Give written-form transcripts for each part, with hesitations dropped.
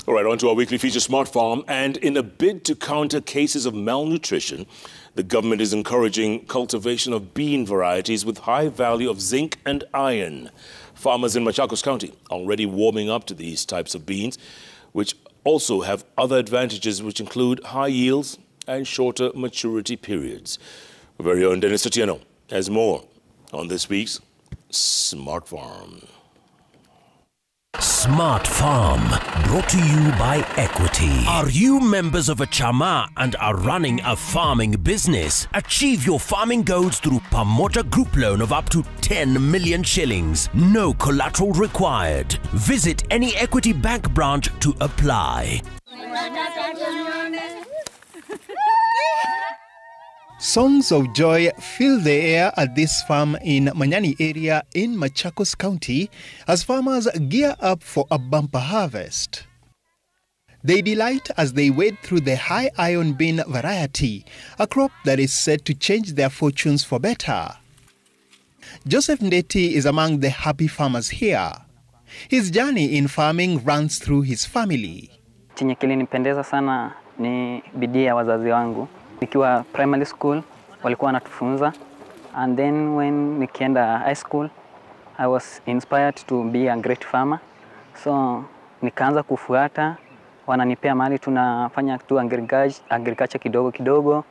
All right, on to our weekly feature, Smart Farm. And in a bid to counter cases of malnutrition, the government is encouraging cultivation of bean varieties with high value of zinc and iron. Farmers in Machakos County are already warming up to these types of beans, which also have other advantages, which include high yields and shorter maturity periods. Our very own Dennis Satiano has more on this week's Smart Farm. Smart Farm, brought to you by Equity. Are you members of a chama and are running a farming business? Achieve your farming goals through Pamoja Group Loan of up to 10 million shillings. No collateral required. Visit any Equity Bank branch to apply. Songs of joy fill the air at this farm in Manyani area in Machakos County as farmers gear up for a bumper harvest. They delight as they wade through the high iron bean variety, a crop that is set to change their fortunes for better. Joseph Ndeti is among the happy farmers here. His journey in farming runs through his family. Chenye kilinipendeza sana ni bidii ya wazazi wangu. Nikiwa primary school walikuwa wanatufunza, and then when nikienda high school I was inspired to be a great farmer, so nikaanza kufuata, wananipea mali tunafanya tu agriculture kidogo kidogo.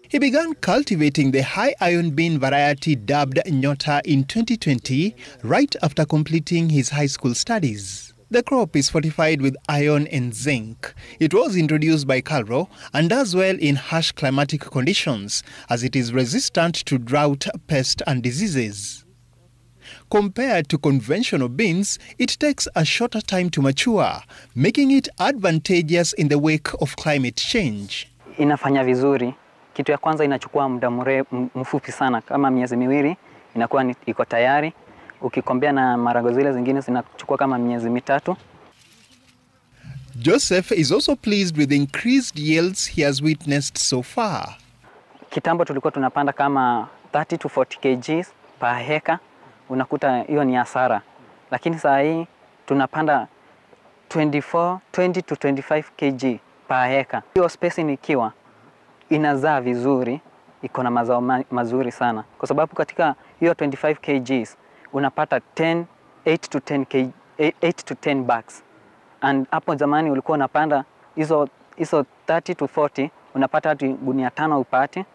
He began cultivating the high iron bean variety dubbed Nyota in 2020, right after completing his high school studies. The crop is fortified with iron and zinc. It was introduced by Calro and does well in harsh climatic conditions as it is resistant to drought, pest and diseases. Compared to conventional beans, it takes a shorter time to mature, making it advantageous in the wake of climate change. Inafanya vizuri. Kitu ya kwanza inachukua muda mfupi sana, kama miezi miwili inakuwa iko tayari. Ukikombea na marago zile zingine zinachukua kama miezi mitatu. Joseph is also pleased with the increased yields he has witnessed so far. Kitambo tulikuwa tunapanda kama 30 to 40 kg per hectare, unakuta hiyo ni hasara. Lakini saa hii tunapanda 20 to 25 kg per hectare. Hiyo spacing ikiwa inazaa vizuri, iko na mazao mazuri sana. Kwa sababu katika hiyo 25 kg unapata 8 to 10 bags. And hapo zamani ulikuwa unapanda hizo 30 to 40, unapata hadi gunia 5 upate.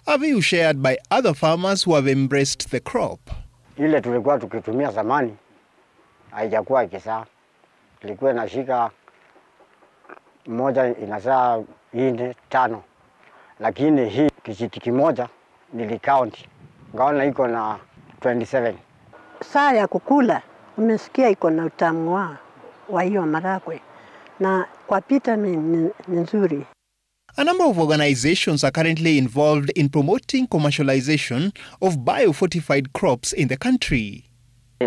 A view shared by other farmers who have embraced the crop. Ile tulikuwa tukitumia zamani haijakuwa ikizaa. Ilikuwa inashika moja inazaa 4 5. Lakini hii kijiti kimoja nilicount. Ngaona iko na 27. Saa ya kukula umesikia iko na utamu wa hiyo maragwe na kwa pita ni nzuri. A number of organizations are currently involved in promoting commercialization of biofortified crops in the country.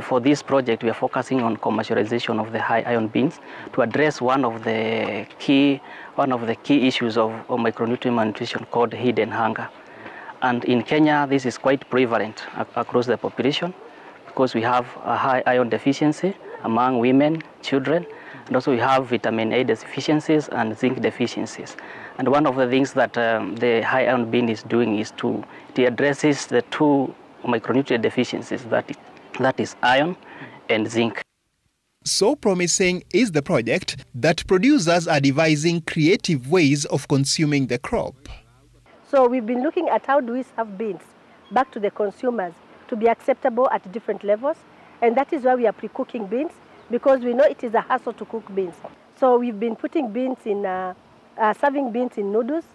For this project, we are focusing on commercialization of the high iron beans to address one of the key issues of micronutrient malnutrition called hidden hunger. And in Kenya, this is quite prevalent across the population, because we have a high iron deficiency among women, children, and also we have vitamin A deficiencies and zinc deficiencies. And one of the things that the high iron bean is doing is it addresses the two micronutrient deficiencies, that is iron and zinc. So promising is the project that producers are devising creative ways of consuming the crop. So we've been looking at how do we serve beans back to the consumers to be acceptable at different levels, and that is why we are pre-cooking beans, because we know it is a hassle to cook beans. So we've been putting beans in, serving beans in noodles.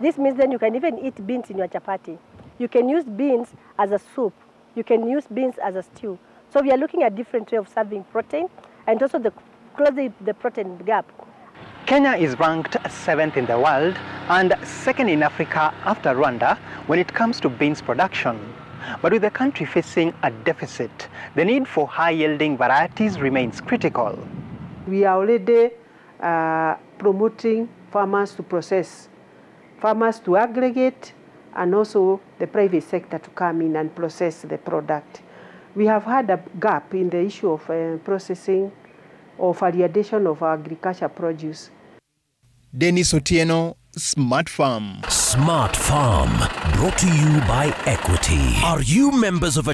This means then you can even eat beans in your chapati. You can use beans as a soup. You can use beans as a stew. So we are looking at different ways of serving protein and also closing the protein gap. Kenya is ranked 7th in the world and 2nd in Africa after Rwanda when it comes to beans production. But with the country facing a deficit, the need for high-yielding varieties remains critical. We are already promoting farmers to process, farmers to aggregate, and also the private sector to come in and process the product. We have had a gap in the issue of processing or validation of agriculture produce. Dennis Otieno, Smart Farm. Smart Farm, brought to you by Equity. Are you members of a